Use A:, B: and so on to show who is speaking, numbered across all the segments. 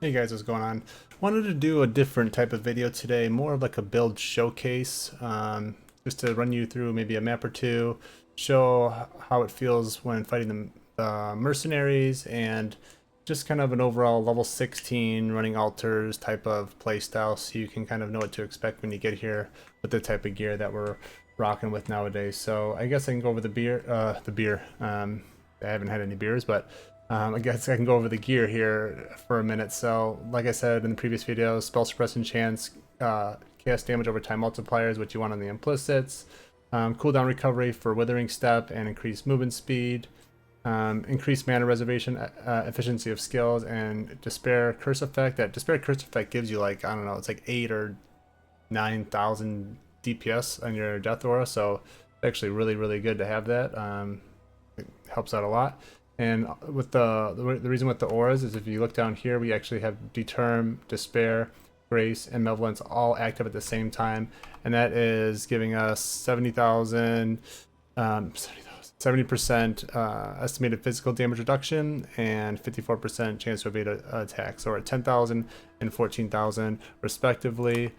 A: Hey guys, what's going on? Wanted to do a different type of video today, more of like a build showcase, just to run you through maybe a map or two, show how it feels when fighting the mercenaries, and just kind of an overall level 16 running altars type of playstyle, so you can kind of know what to expect when you get here with the type of gear that we're rocking with nowadays. So I guess I can go over the beer. I haven't had any beers, but I guess I can go over the gear here for a minute. So, like I said in the previous video, spell suppress enchants, chaos damage over time multipliers, which you want on the implicits, cooldown recovery for withering step and increased movement speed, increased mana reservation, efficiency of skills, and despair curse effect. That despair curse effect gives you like, I don't know, it's like 8 or 9,000 DPS on your death aura. So it's actually really good to have that. It helps out a lot. And with the reason with the auras is if you look down here, we actually have Determ, Despair, Grace, and Malevolence all active at the same time, and that is giving us 70,000, 70% estimated physical damage reduction and 54% chance to evade attacks. So we're at 10,000 and 14,000 respectively.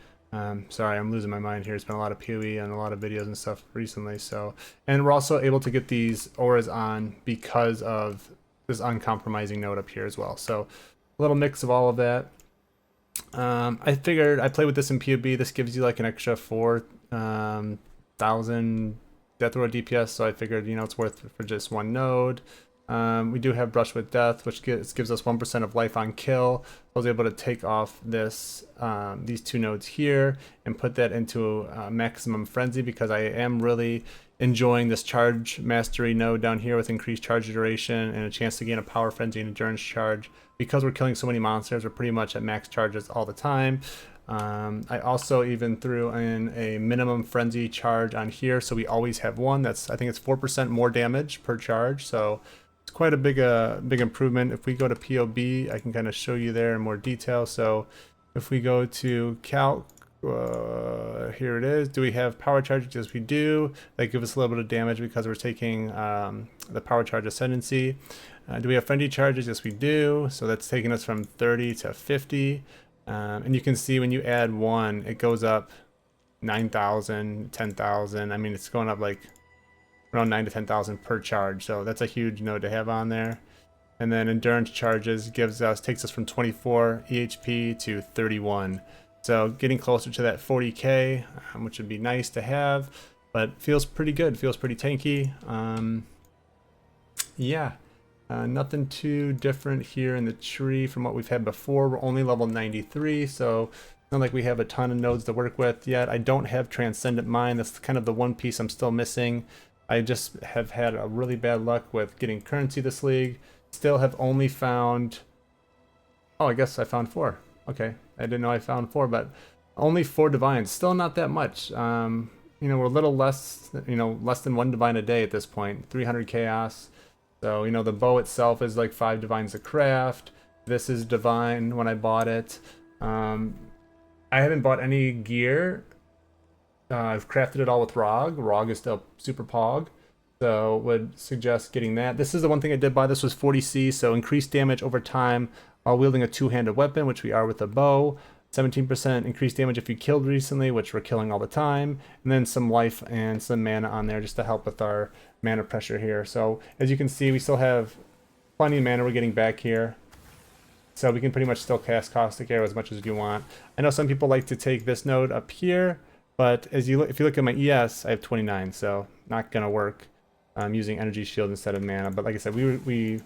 A: Sorry, I'm losing my mind here. It's been a lot of PoE and a lot of videos and stuff recently. So, and we're also able to get these auras on because of this uncompromising node up here as well. So, a little mix of all of that. I figured I play with this in PoB. This gives you like an extra 4,000 death aura DPS. So I figured, you know, it's worth it for just one node. We do have Brush with Death, which gives us 1% of life on kill. I was able to take off this these two nodes here and put that into Maximum Frenzy because I am really enjoying this Charge Mastery node down here with increased charge duration and a chance to gain a Power Frenzy and Endurance charge. Because we're killing so many monsters, we're pretty much at max charges all the time. I also even threw in a minimum frenzy charge on here, so we always have one. That's, I think it's 4% more damage per charge, so it's quite a big improvement. If we go to POB, I can kind of show you there in more detail. So if we go to calc, here it is. Do we have power charges? Yes, we do. That gives us a little bit of damage because we're taking the power charge ascendancy. Do we have frenzy charges? Yes, we do. So that's taking us from 30 to 50. And you can see when you add one, it goes up 9,000, 10,000. I mean, it's going up like around 9 to 10,000 per charge. So that's a huge node to have on there. And then endurance charges takes us from 24 EHP to 31. So getting closer to that 40k, which would be nice to have, but feels pretty good, feels pretty tanky. Yeah. Nothing too different here in the tree from what we've had before. We're only level 93, so it's not like we have a ton of nodes to work with yet. I don't have Transcendent Mind. That's kind of the one piece I'm still missing. I just have had a really bad luck with getting currency this league. Still have only found... Oh, I guess I found 4. Okay, I didn't know I found 4, but only 4 divines. Still not that much. You know, we're a little less, you know, less than 1 divine a day at this point. 300 chaos. So, you know, the bow itself is like 5 divines a craft. This is divine when I bought it. I haven't bought any gear. I've crafted it all with Rog. Rog is still super pog. So would suggest getting that. This is the one thing I did buy. This was 40C, so increased damage over time while wielding a two-handed weapon, which we are with a bow. 17% increased damage if you killed recently, which we're killing all the time. And then some life and some mana on there just to help with our mana pressure here. So as you can see, we still have plenty of mana we're getting back here. So we can pretty much still cast Caustic Arrow as much as you want. I know some people like to take this node up here, but as you look, if you look at my ES, I have 29, so not gonna work. I'm using Energy Shield instead of mana, but like I said, we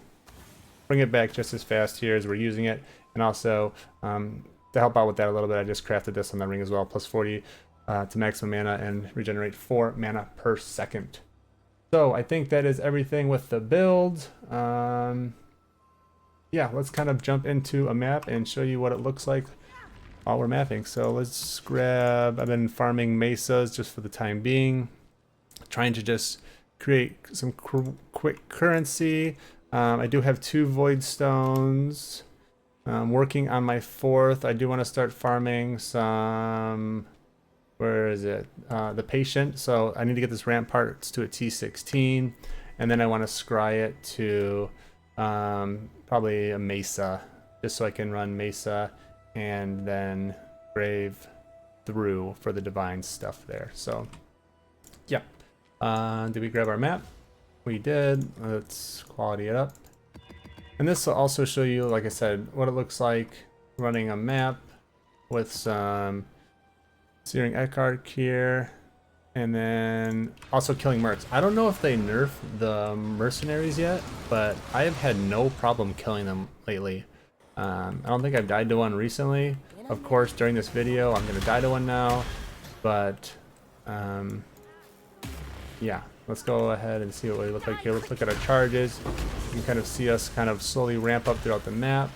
A: bring it back just as fast here as we're using it. And also, to help out with that a little bit, I just crafted this on the ring as well, plus 40 to maximum mana and regenerate 4 mana per second. So I think that is everything with the build. Yeah, let's kind of jump into a map and show you what it looks like while we're mapping. So let's grab, I've been farming mesas just for the time being, trying to just create some quick currency. I do have 2 void stones. Working on my 4th. I do want to start farming some, where is it? The patient. So I need to get this ramp parts to a T16, and then I want to scry it to probably a Mesa. just so I can run Mesa and then Grave through for the divine stuff there. So yeah, did we grab our map? We did. Let's quality it up, and this will also show you, like I said, what it looks like running a map with some Searing Eckhart here, and then also killing Mercs. I don't know if they nerfed the mercenaries yet, but I have had no problem killing them lately. I don't think I've died to one recently. Of course, during this video, I'm gonna die to one now, but yeah, let's go ahead and see what we look like here. Let's look at our charges. You can kind of see us kind of slowly ramp up throughout the map.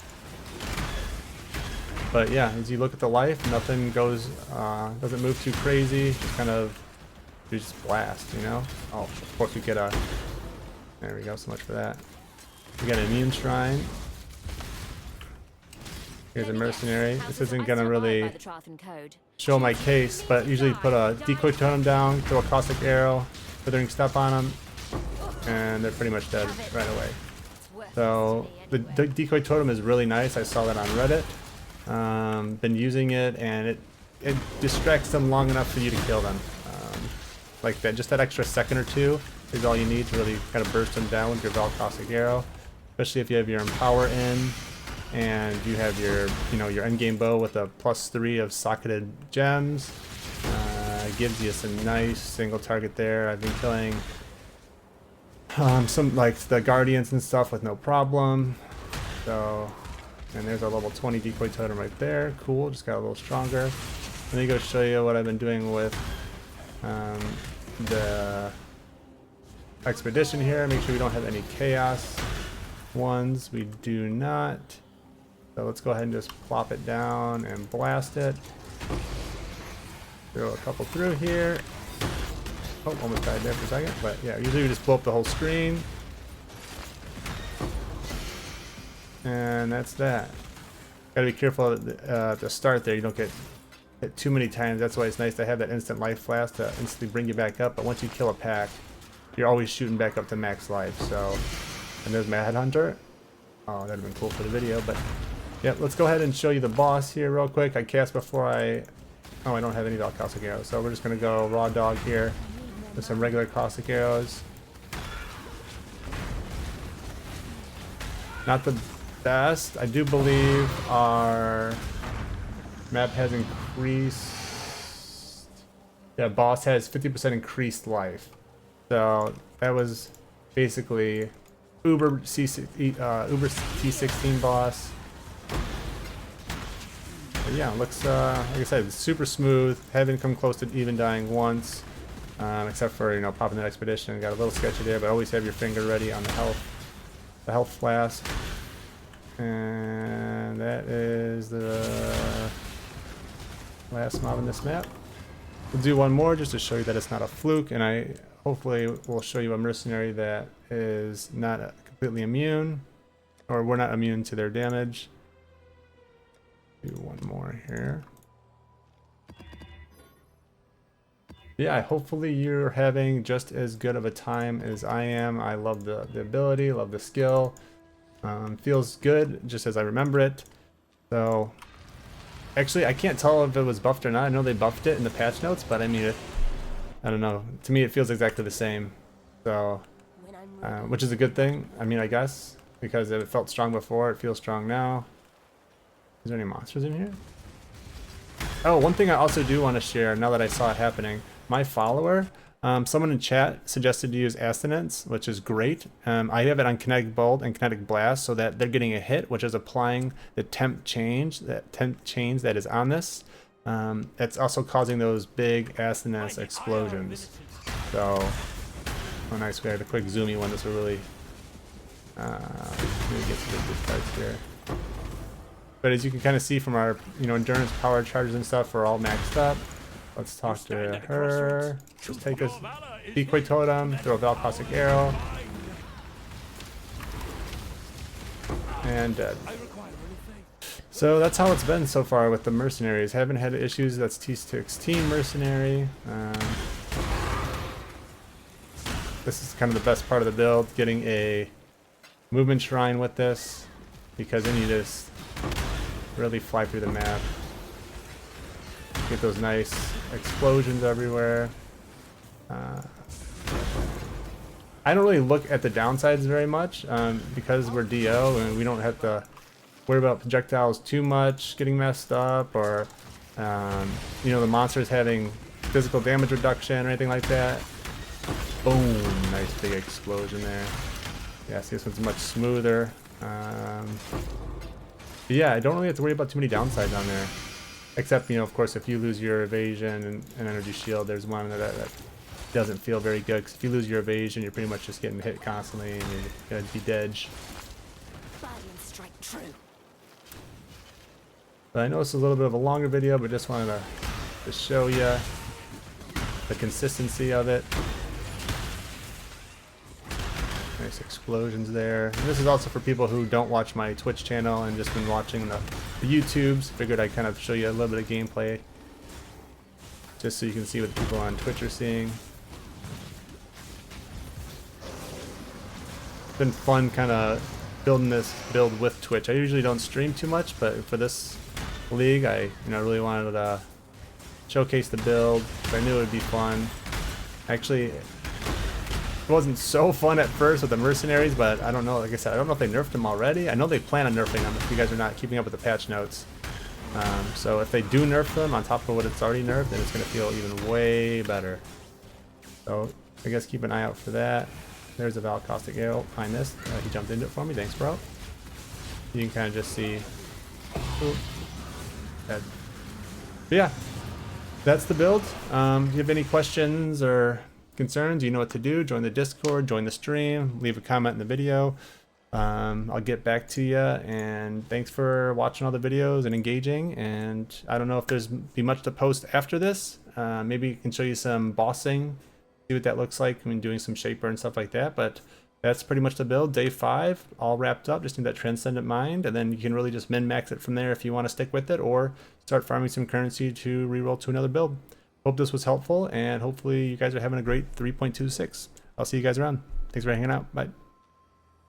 A: But yeah, as you look at the life, nothing goes, doesn't move too crazy. Just kind of, you just blast, you know? Oh, of course we get a, there we go, so much for that. We got an immune shrine. Here's a mercenary. This isn't gonna really show my case, but usually put a decoy totem down, throw a caustic arrow, withering step on them, and they're pretty much dead right away. So the decoy totem is really nice. I saw that on Reddit. Been using it, and it distracts them long enough for you to kill them. Like that, just that extra second or two is all you need to really kind of burst them down with your Val caustic arrow, especially if you have your empower in and you have your, you know, your endgame bow with a +3 of socketed gems. Gives you some nice single target there. I've been killing some like the guardians and stuff with no problem. So, and there's our level 20 decoy totem right there. Cool, just got a little stronger. Let me go show you what I've been doing with the expedition here. Make sure we don't have any chaos ones. We do not. So let's go ahead and just plop it down and blast it. Throw a couple through here. Oh, almost died there for a second. But yeah, usually we just blow up the whole screen. And that's that. Gotta be careful at the start there. You don't get hit too many times. That's why it's nice to have that instant life flask to instantly bring you back up. But once you kill a pack, you're always shooting back up to max life. So, and there's my headhunter. Oh, that'd have been cool for the video. But yeah, let's go ahead and show you the boss here real quick. I cast before I. Oh, I don't have any Val caustic arrows, so we're just gonna go raw dog here with some regular caustic arrows. Not the best. I do believe our map has increased. Yeah, boss has 50% increased life. So that was basically Uber T16 boss. But yeah, looks like I said, super smooth. Haven't come close to even dying once, except for, you know, popping that expedition. Got a little sketchy there, but always have your finger ready on the health flask. And that is the last mob in this map. We'll do one more just to show you that it's not a fluke, and I hopefully will show you a mercenary that is not completely immune, or we're not immune to their damage. Do one more here. Yeah, hopefully you're having just as good of a time as I am. I love the ability, love the skill. Feels good just as I remember it. So actually I can't tell if it was buffed or not. I know they buffed it in the patch notes, but I mean, I don't know. To me it feels exactly the same. So which is a good thing, I mean, I guess, because it felt strong before, it feels strong now. Is there any monsters in here? Oh, one thing I also do want to share now that I saw it happening. My follower, someone in chat suggested to use Assonance, which is great. I have it on Kinetic Bolt and Kinetic Blast so that they're getting a hit, which is applying the temp change, that temp change that is on this. It's also causing those big Assonance explosions. So, oh nice, we had a quick zoomy one. This will really, get some good parts here. But as you can kind of see from our, you know, endurance, power charges and stuff, we're all maxed up. Let's talk to her. Just take us decoy totem, throw a Val caustic arrow, and dead. So that's how it's been so far with the mercenaries. Haven't had issues. That's T16 mercenary. This is kind of the best part of the build, getting a movement shrine with this, because then you just really fly through the map. Get those nice explosions everywhere. I don't really look at the downsides very much because we're DO and we don't have to worry about projectiles too much getting messed up, or you know, the monsters having physical damage reduction or anything like that. Boom, nice big explosion there. Yeah, see, this one's much smoother. Yeah, I don't really have to worry about too many downsides on there, except, you know, of course, if you lose your evasion and energy shield, there's one that doesn't feel very good, because if you lose your evasion, you're pretty much just getting hit constantly and you're gonna be dead.
B: Strike true.
A: But I know it's a little bit of a longer video, but just wanted to show you the consistency of it. Nice explosions there. And this is also for people who don't watch my Twitch channel and just been watching the YouTubes. Figured I'd kind of show you a little bit of gameplay, just so you can see what the people on Twitch are seeing. It's been fun kind of building this build with Twitch. I usually don't stream too much, but for this league, I really wanted to showcase the build, because I knew it would be fun. Actually, it wasn't so fun at first with the mercenaries, but I don't know, like I said, I don't know if they nerfed them already. I know they plan on nerfing them if you guys are not keeping up with the patch notes. So if they do nerf them on top of what it's already nerfed, then it's going to feel even way better. So I guess keep an eye out for that. There's a Val Caustic Gale. I missed. He jumped into it for me. Thanks, bro. You can kind of just see. Ooh, dead. But yeah, that's the build. If you have any questions or concerns, you know what to do. Join the Discord, join the stream, leave a comment in the video. I'll get back to you, and thanks for watching all the videos and engaging. And I don't know if there's be much to post after this. Maybe I can show you some bossing, see what that looks like. I mean, doing some shaper and stuff like that. But that's pretty much the build. Day 5, all wrapped up. Just need that Transcendent Mind, and then you can really just min-max it from there if you want to stick with it, or start farming some currency to reroll to another build. Hope this was helpful, and hopefully you guys are having a great 3.26. I'll see you guys around. Thanks for hanging out. Bye.